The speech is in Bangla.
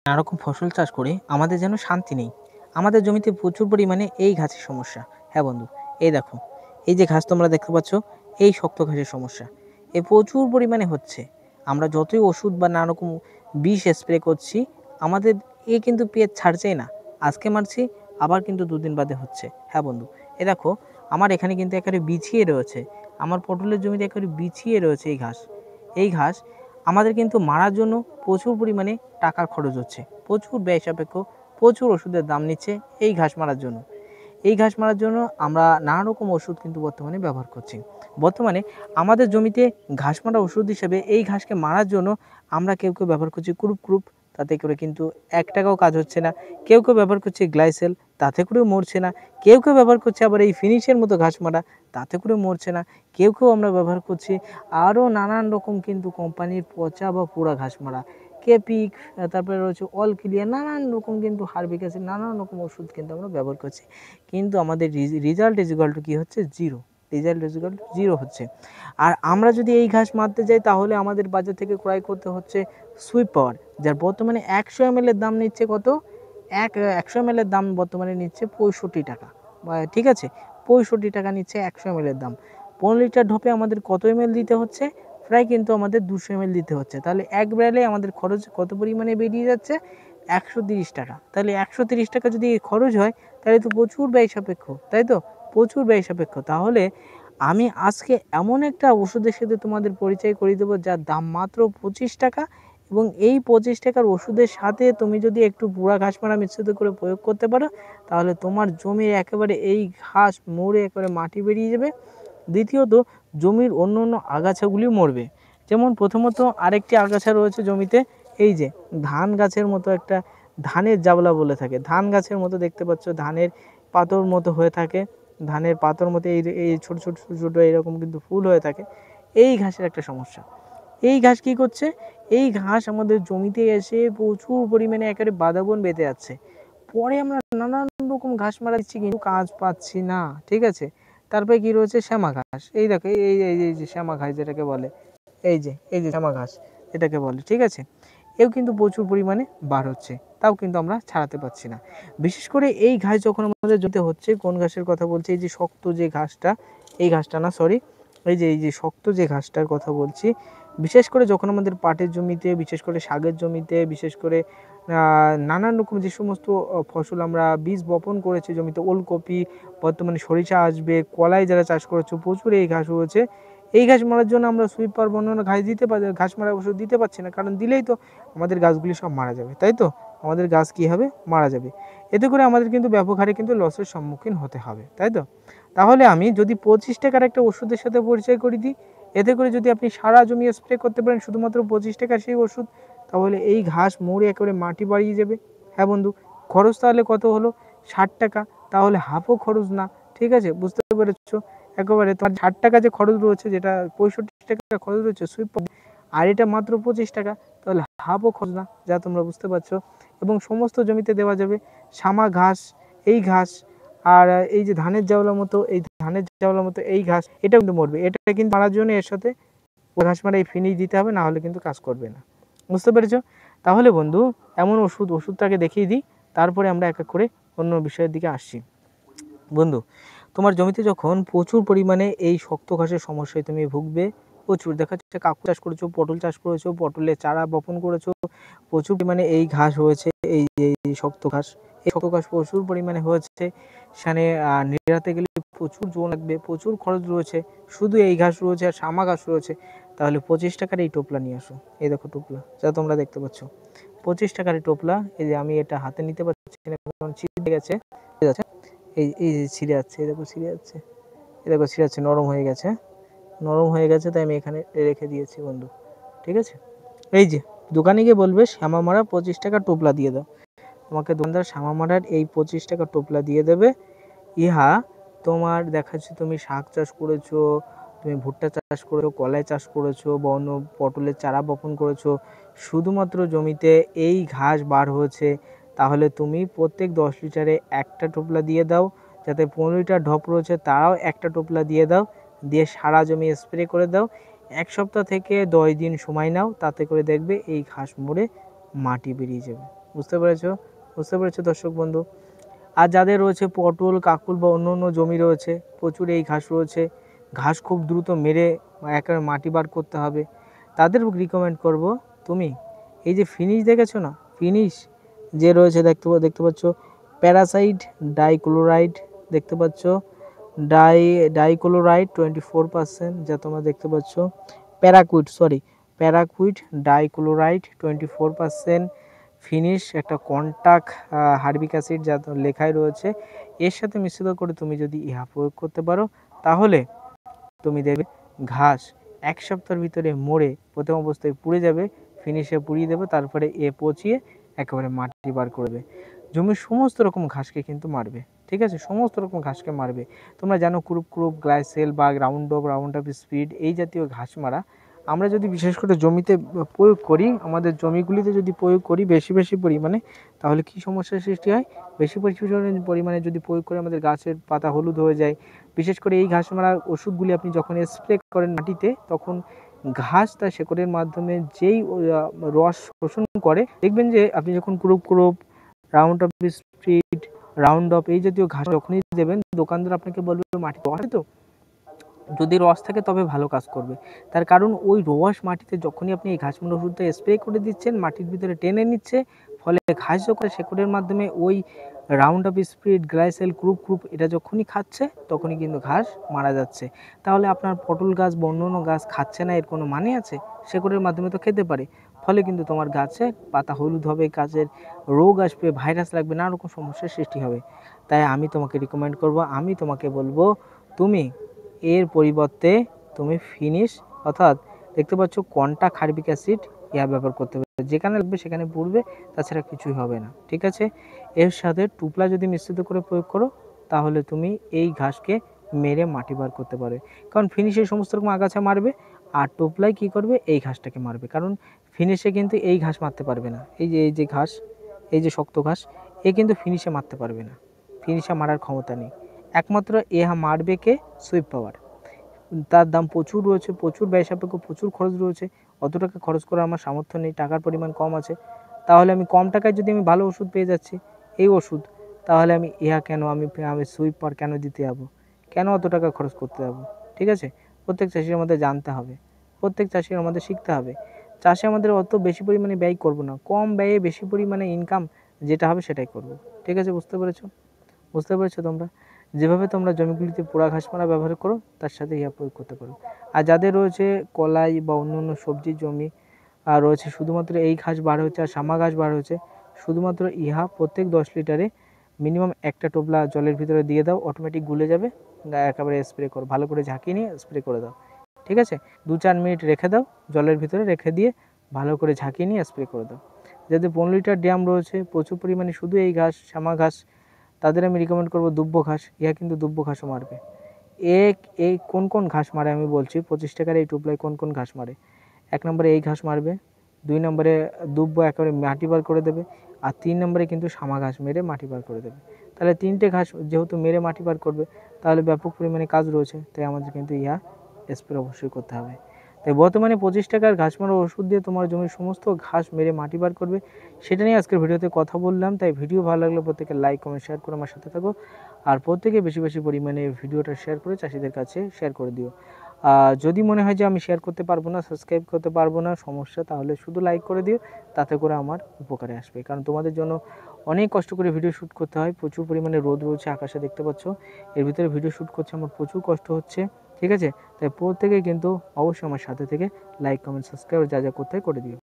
নানা রকম ফসল চাষ করে আমাদের যেন শান্তি নেই। আমাদের জমিতে প্রচুর পরিমাণে এই ঘাসের সমস্যা। হ্যাঁ বন্ধু, এই দেখো, এই যে ঘাস তোমরা দেখতে পাচ্ছ, এই শক্ত ঘাসের সমস্যা এ প্রচুর পরিমাণে হচ্ছে। আমরা যতই ওষুধ বা নানা রকম বিষ স্প্রে করছি, আমাদের এ কিন্তু পেট ছাড়ছেই না। আজকে মারছি, আবার কিন্তু দুদিন বাদে হচ্ছে। হ্যাঁ বন্ধু, এ দেখো, আমার এখানে কিন্তু একেবারে বিছিয়ে রয়েছে, আমার পটলের জমিতে একেবারে বিছিয়ে রয়েছে এই ঘাস। এই ঘাস আমাদের কিন্তু মারার জন্য প্রচুর পরিমাণে টাকার খরচ হচ্ছে, প্রচুর ব্যয় সাপেক্ষ, প্রচুর ওষুধের দাম নিচ্ছে এই ঘাস মারার জন্য। এই ঘাস মারার জন্য আমরা নানা রকম ওষুধ কিন্তু বর্তমানে ব্যবহার করছি। বর্তমানে আমাদের জমিতে ঘাস মারা ওষুধ হিসেবে এই ঘাসকে মারার জন্য আমরা কেউ কেউ ব্যবহার করছি ক্রুপ ক্রুপ, তাতে করে কিন্তু 1 টাকাও কাজ হচ্ছে না। কেউ কেউ ব্যবহার করছে গ্লাইসেল, তাতে করেও মরছে না। কেউ কেউ ব্যবহার করছে আবার এই ফিনিশের মতো ঘাস মারা, তাতে করেও মরছে না। কেউ কেউ আমরা ব্যবহার করছি আরও নানান রকম কিন্তু কোম্পানির পচা বা পোড়া ঘাস মারা, কেপিক, তারপরে রয়েছে অল ক্লিয়ার, নানান রকম কিন্তু হার্বিক অ্যাসিড, নানান রকম ওষুধ কিন্তু আমরা ব্যবহার করছি। কিন্তু আমাদের রেজাল্ট ইজ ইকুয়াল টু কী হচ্ছে? Zero. Result is equal to zero হচ্ছে। আর আমরা যদি এই ঘাস মারতে যাই, তাহলে আমাদের বাজার থেকে ক্রয় করতে হচ্ছে সুইপ পাওয়ার, যার বর্তমানে 100 ml এর দাম নিচ্ছে কত? 100 ml এর দাম বর্তমানে নিচ্ছে 65 টাকা। ঠিক আছে, 65 টাকা নিচ্ছে 100 ml এর দাম। 15 লিটার ঢপে আমাদের কত ml দিতে হচ্ছে? প্রায় কিন্তু আমাদের 200 ml দিতে হচ্ছে। তাহলে এক ব্যারেলে আমাদের খরচ কত পরিমাণে বেরিয়ে যাচ্ছে? 130 টাকা। তাহলে 130 টাকা যদি খরচ হয়, তাহলে তো প্রচুর ব্যয় সাপেক্ষ, তাই তো? প্রচুর ব্যয় সাপেক্ষ। তাহলে আমি আজকে এমন একটা ওষুধের সাথে তোমাদের পরিচয় করিয়ে দেবো, যার দাম মাত্র 25 টাকা, এবং এই 25 টাকার ওষুধের সাথে তুমি যদি একটু বুড়া ঘাস মারা মিশ্রিত করে প্রয়োগ করতে পারো, তাহলে তোমার জমির একেবারে এই ঘাস মরে একেবারে মাটি বেরিয়ে যাবে। দ্বিতীয়ত, জমির অন্য অন্য আগাছাগুলিও মরবে। যেমন প্রথমত আরেকটি আগাছা রয়েছে জমিতে, এই যে ধান গাছের মতো একটা, ধানের জাবলা বলে থাকে, ধান গাছের মতো দেখতে পাচ্ছ, ধানের পাতর মতো হয়ে থাকে, ধানের পাতর মতো এই এই ছোটো ছোটো ছোটো ছোটো এরকম কিন্তু ফুল হয়ে থাকে। এই ঘাসের একটা সমস্যা। এই ঘাস কী করছে? এই ঘাস আমাদের জমিতে এসে প্রচুর পরিমাণে একেবারে বাঁধাবন বেঁধে যাচ্ছে। পরে আমরা নানান রকম ঘাস মারা দিচ্ছি, কিন্তু কাজ পাচ্ছি না। ঠিক আছে, তারপরে কি রয়েছে? শ্যামা ঘাস। এই দেখো, এই এই এই যে শ্যামা ঘাস যেটাকে বলে, এই যে শ্যামা ঘাস এটাকে বলে। ঠিক আছে, এও কিন্তু প্রচুর পরিমাণে বার হচ্ছে, তাও কিন্তু আমরা ছাড়াতে পারছি না। বিশেষ করে এই ঘাস যখন আমাদের জমিতে হচ্ছে, কোন ঘাসের কথা বলছি? এই যে শক্ত যে ঘাসটা, এই ঘাসটা না, সরি, এই যে শক্ত যে ঘাসটার কথা বলছি। বিশেষ করে যখন আমাদের পাটের জমিতে, বিশেষ করে শাকের জমিতে, বিশেষ করে নানান রকম যে সমস্ত ফসল আমরা বীজ বপন করেছি জমিতে, ওলকপি, বর্তমানে সরিষা আসবে, কলাই যারা চাষ করেছে, প্রচুর এই ঘাস হয়েছে। এই ঘাস মারার জন্য আমরা সুইপার বর্ণনা ঘাস দিতে পারি, ঘাস মারা ওষুধ দিতে পারছি না, কারণ দিলেই তো আমাদের গাছগুলি সব মারা যাবে, তাই তো? আমাদের গাছ কী হবে? মারা যাবে। এতে করে আমাদের কিন্তু ব্যাপক হারে কিন্তু লসের সম্মুখীন হতে হবে, তাই তো? তাহলে আমি যদি 25 টাকার একটা ওষুধের সাথে পরিচয় করে দিই, এতে করে যদি আপনি সারা জমি স্প্রে করতে পারেন শুধুমাত্র 25 টাকার সেই ওষুধ, তাহলে এই ঘাস মরে একেবারে মাটি বাড়িয়ে যাবে। হ্যাঁ বন্ধু, খরচ তাহলে কত হলো? 60 টাকা। তাহলে হাফও খরচ না। ঠিক আছে, বুঝতে পেরেছো? একেবারে তোমার 60 টাকা যে খরচ রয়েছে, যেটা 65 টাকা খরচ রয়েছে সুইপ, আর এটা মাত্র 25 টাকা, তাহলে হাফও খরচ না, যা তোমরা বুঝতে পারছো। এবং সমস্ত জমিতে দেওয়া যাবে শ্যামা ঘাস, এই ঘাস। আর এই যে ধানের জাওলার মতো, এই ধানের জাওলার মতো এই ঘাস, এটা কিন্তু মরবে। এটা কিন্তু মারার জন্য এর সাথে ঘাস মারা এই ফিনিশ দিতে হবে, না হলে কিন্তু কাজ করবে না। বুঝতে পেরেছো? তাহলে বন্ধু, এমন ওষুধটাকে দেখিয়ে দিই, তারপরে আমরা এক এক করে অন্য বিষয়ের দিকে আসছি। বন্ধু, তোমার জমিতে যখন প্রচুর পরিমাণে এই শক্ত ঘাসের সমস্যায় তুমি ভুগবে, প্রচুর দেখা যাচ্ছে কাকু চাষ করেছো, পটল চাষ করেছো, পটলের চারা বপন করেছো, প্রচুর পরিমাণে এই ঘাস হয়েছে, এই শক্ত ঘাস, এই শক্ত ঘাস প্রচুর পরিমাণে হয়েছে। সেখানে নিড়াতে গেলে প্রচুর জোন লাগবে, প্রচুর খরচ রয়েছে, শুধু এই ঘাস রয়েছে আর শামা ঘাস রয়েছে। তাহলে 25 টাকার এই টোপলা নিয়ে আসো। এই দেখো টোপলা, যা তোমরা দেখতে পাচ্ছ, 25 টাকার এই টোপলা। এই যে আমি এটা হাতে নিতে পারছি না, কারণ ছিঁড়ে গেছে। এই যে ছিঁড়ে যাচ্ছে, এই দেখো ছিঁড়ে যাচ্ছে, এই দেখো ছিঁড়ে যাচ্ছে, নরম হয়ে গেছে, নরম হয়ে গেছে, তাই আমি এখানে রেখে দিয়েছি বন্ধু। ঠিক আছে, এই যে দোকানে গিয়ে বলবে শ্যামা মারা 25 টাকা টোপলা দিয়ে দাও, তোমাকে দোকানদার শ্যামা মারার এই 25 টাকা টোপলা দিয়ে দেবে। ইহা তোমার দেখাচ্ছে, তুমি শাক চাষ করেছো, তুমি ভুট্টা চাষ করেছো, কলাই চাষ করেছো, বা অন্য পটলের চারা বপন করেছো, শুধুমাত্র জমিতে এই ঘাস বার হয়েছে, তাহলে তুমি প্রত্যেক 10 লিটারে একটা টোপলা দিয়ে দাও। যাতে 15 লিটার ঢপ রয়েছে, তারাও একটা টোপলা দিয়ে দাও, দিয়ে সারা জমি স্প্রে করে দাও। 1 সপ্তাহ থেকে 10 দিন সময় নাও, তাতে করে দেখবে এই ঘাস মরে মাটি বেরিয়ে যাবে। বুঝতে পেরেছো? বুঝতে পেরেছো দর্শক বন্ধু? আর যাদের রয়েছে পটল, কাকুল বা অন্য জমি রয়েছে, প্রচুর এই ঘাস রয়েছে, ঘাস খুব দ্রুত মেরে একেবারে মাটি বার করতে হবে, তাদের রিকমেন্ড করব তুমি এই যে ফিনিশ দেখেছো না, ফিনিশ যে রয়েছে দেখতে পাচ্ছ, প্যারাসাইট ডাইক্লোরাইড দেখতে পাচ্ছ, ডাইক্লোরাইড 24%, যা তোমরা দেখতে পাচ্ছ, প্যারাকুইট ডাইক্লোরাইড 24%, ফিনিশ একটা কন্টাক্ট হার্বিক অ্যাসিড যা লেখাই রয়েছে, এর সাথে মিশ্রিত করে তুমি যদি ইহা প্রয়োগ করতে পারো, তাহলে তুমি দেখবে ঘাস 1 সপ্তাহের ভিতরে মরে প্রথম অবস্থায় পুড়ে যাবে, ফিনিশে পুড়িয়ে দেবে, তারপরে পচিয়ে একেবারে মাটি বার করবে। জমির সমস্ত রকম ঘাসকে কিন্তু মারবে, ঠিক আছে, সমস্ত রকম ঘাসকে মারবে। তোমরা জানো ক্রুপ গ্লাইসেল বা রাউন্ড আপ স্পিড এই জাতীয় ঘাস মারা আমরা যদি বিশেষ করে জমিতে প্রয়োগ করি, আমাদের জমিগুলিতে যদি প্রয়োগ করি বেশি পরিমাণে, তাহলে কি সমস্যার সৃষ্টি হয়? বেশি পরিমাণে যদি প্রয়োগ করে আমাদের গাছের পাতা হলুদ হয়ে যায়। বিশেষ করে এই ঘাস মারা ওষুধগুলি আপনি যখন স্প্রে করেন মাটিতে, তখন ঘাস তার শেকড়ের মাধ্যমে যেই রস শোষণ করে, দেখবেন যে আপনি যখন ক্রুপ রাউন্ড আপ এই জাতীয় ঘাস যখনই দেবেন, দোকানদার আপনাকে বলবে মাটি তো যদি রস থাকে তবে ভালো কাজ করবে। তার কারণ ওই রস মাটিতে যখনই আপনি এই ঘাস মারা ওষুধটা স্প্রে করে দিচ্ছেন, মাটির ভিতরে টেনে নিচ্ছে, ফলে ঘাস যখন শেকড়ের মাধ্যমে ওই রাউন্ড আপ স্পিড গ্লাইসেল ক্রুপ এটা যখনই খাচ্ছে, তখনই কিন্তু ঘাস মারা যাচ্ছে। তাহলে আপনার পটল গাছ বা অন্য গাছ খাচ্ছে না, এর কোনো মানে আছে? শেকড়ের মাধ্যমে তো খেতে পারে, ফলে কিন্তু তোমার গাছের পাতা হলুদ হবে, গাছের রোগ আসবে, ভাইরাস লাগবে, নানা রকম সমস্যার সৃষ্টি হবে। তাই আমি তোমাকে রিকমেন্ড করব, আমি তোমাকে বলবো তুমি এর পরিবর্তে তুমি ফিনিশ অর্থাৎ দেখতে পাচ্ছ কন্টাক্ট হার্বিক অ্যাসিড ইহা ব্যবহার করতে হবে, যেখানে লাগবে সেখানে পড়বে, তাছাড়া কিছুই হবে না, ঠিক আছে। এর সাথে টুপলা যদি মিশ্রিত করে প্রয়োগ করো, তাহলে তুমি এই ঘাসকে মেরে মাটি বার করতে পারবে। কারণ ফিনিশে সমস্ত রকম আগাছা মারবে, আর টোপলাই কি করবে? এই ঘাসটাকে মারবে। কারণ ফিনিশে কিন্তু এই ঘাস মারতে পারবে না, এই যে ঘাস, এই যে শক্ত ঘাস, এ কিন্তু ফিনিশে মারতে পারবে না, ফিনিশে মারার ক্ষমতা নেই। একমাত্র মারবে কে? সুইপ পাওয়ার। তার দাম প্রচুর রয়েছে, প্রচুর ব্যয় সাপেক্ষ, প্রচুর খরচ রয়েছে। অত টাকা খরচ করার আমার সামর্থ্য নেই, টাকার পরিমাণ কম আছে। তাহলে আমি কম টাকায় যদি আমি ভালো ওষুধ পেয়ে যাচ্ছি, এই ওষুধ, তাহলে আমি কেন আমি সুইপ পাওয়ার কেন দিতে যাবো? কেন অত টাকা খরচ করতে যাবো? ঠিক আছে, প্রত্যেক চাষির আমাদের জানতে হবে, প্রত্যেক চাষির আমাদের শিখতে হবে। চাষে আমাদের অত বেশি পরিমাণে ব্যয় করব না, কম ব্যয়ে বেশি পরিমাণে ইনকাম যেটা হবে সেটাই করব। ঠিক আছে, বুঝতে পেরেছো? বুঝতে পেরেছো তোমরা? যেভাবে তোমরা জমিগুলিতে পোড়া ঘাস মারা ব্যবহার করো, তার সাথে ইহা প্রয়োগ করতে পারো। আর যাদের রয়েছে কলাই বা অন্য সবজির জমি আর রয়েছে, শুধুমাত্র এই ঘাস বার হচ্ছে আর শামা ঘাস বার হচ্ছে, শুধুমাত্র ইহা প্রত্যেক 10 লিটারে মিনিমাম একটা টোপলা জলের ভিতরে দিয়ে দাও, অটোমেটিক গুলে যাবে, একেবারে স্প্রে করো, ভালো করে ঝাঁকিয়ে নিয়ে স্প্রে করে দাও। ঠিক আছে, 2-4 মিনিট রেখে দাও, জলের ভিতরে রেখে দিয়ে ভালো করে ঝাঁকিয়ে নিয়ে স্প্রে করে দাও। যাদের 15 লিটার ড্রাম রয়েছে, প্রচুর পরিমাণে শুধু এই ঘাস শামা ঘাস, তাদের আমি রিকমেন্ড করবো দুব্বো ঘাস। ইহা কিন্তু দুব্বো ঘাসও মারবে। এই কোন ঘাস মারে আমি বলছি, 25 টাকার এই টোপলায় কোন ঘাস মারে। 1 নম্বরে এই ঘাস মারবে, 2 নম্বরে দুব্বো একেবারে মাটি বার করে দেবে, আর 3 নম্বরে কিন্তু শামা ঘাস মেরে মাটি বার করে দেবে। তাহলে 3টে ঘাস যেহেতু মেরে মাটি বার করবে, তাহলে ব্যাপক পরিমাণে কাজ রয়েছে, তাই আমাদের কিন্তু ইহা স্প্রে অবশ্যই করতে হবে। তাই বর্তমানে 25 টাকার ঘাস মারা ওষুধ দিয়ে তোমার জমির সমস্ত ঘাস মেরে মাটি বার করবে, সেটা নিয়ে আজকের ভিডিওতে কথা বললাম। তাই ভিডিও ভালো লাগলে প্রত্যেকে লাইক কমেন্ট শেয়ার করে আমার সাথে থাকো, আর প্রত্যেকে বেশি পরিমাণে ভিডিওটা শেয়ার করে চাষিদের কাছে শেয়ার করে দিও। যদি মনে হয় যে আমি শেয়ার করতে পারবো না, সাবস্ক্রাইব করতে পারবো না, সমস্যা, তাহলে শুধু লাইক করে দিও, তাতে করে আমার উপকারে আসবে। কারণ তোমাদের জন্য অনেক কষ্ট করে ভিডিও শ্যুট করতে হয়, প্রচুর পরিমাণে রোদ রয়েছে আকাশে দেখতে পাচ্ছ, এর ভিতরে ভিডিও শ্যুট করছে, আমার প্রচুর কষ্ট হচ্ছে। ঠিক আছে, তাই প্রত্যেকেই কিন্তু অবশ্যই আমার সাথে থেকে লাইক কমেন্ট সাবস্ক্রাইব যা করতে হয় করে দিও।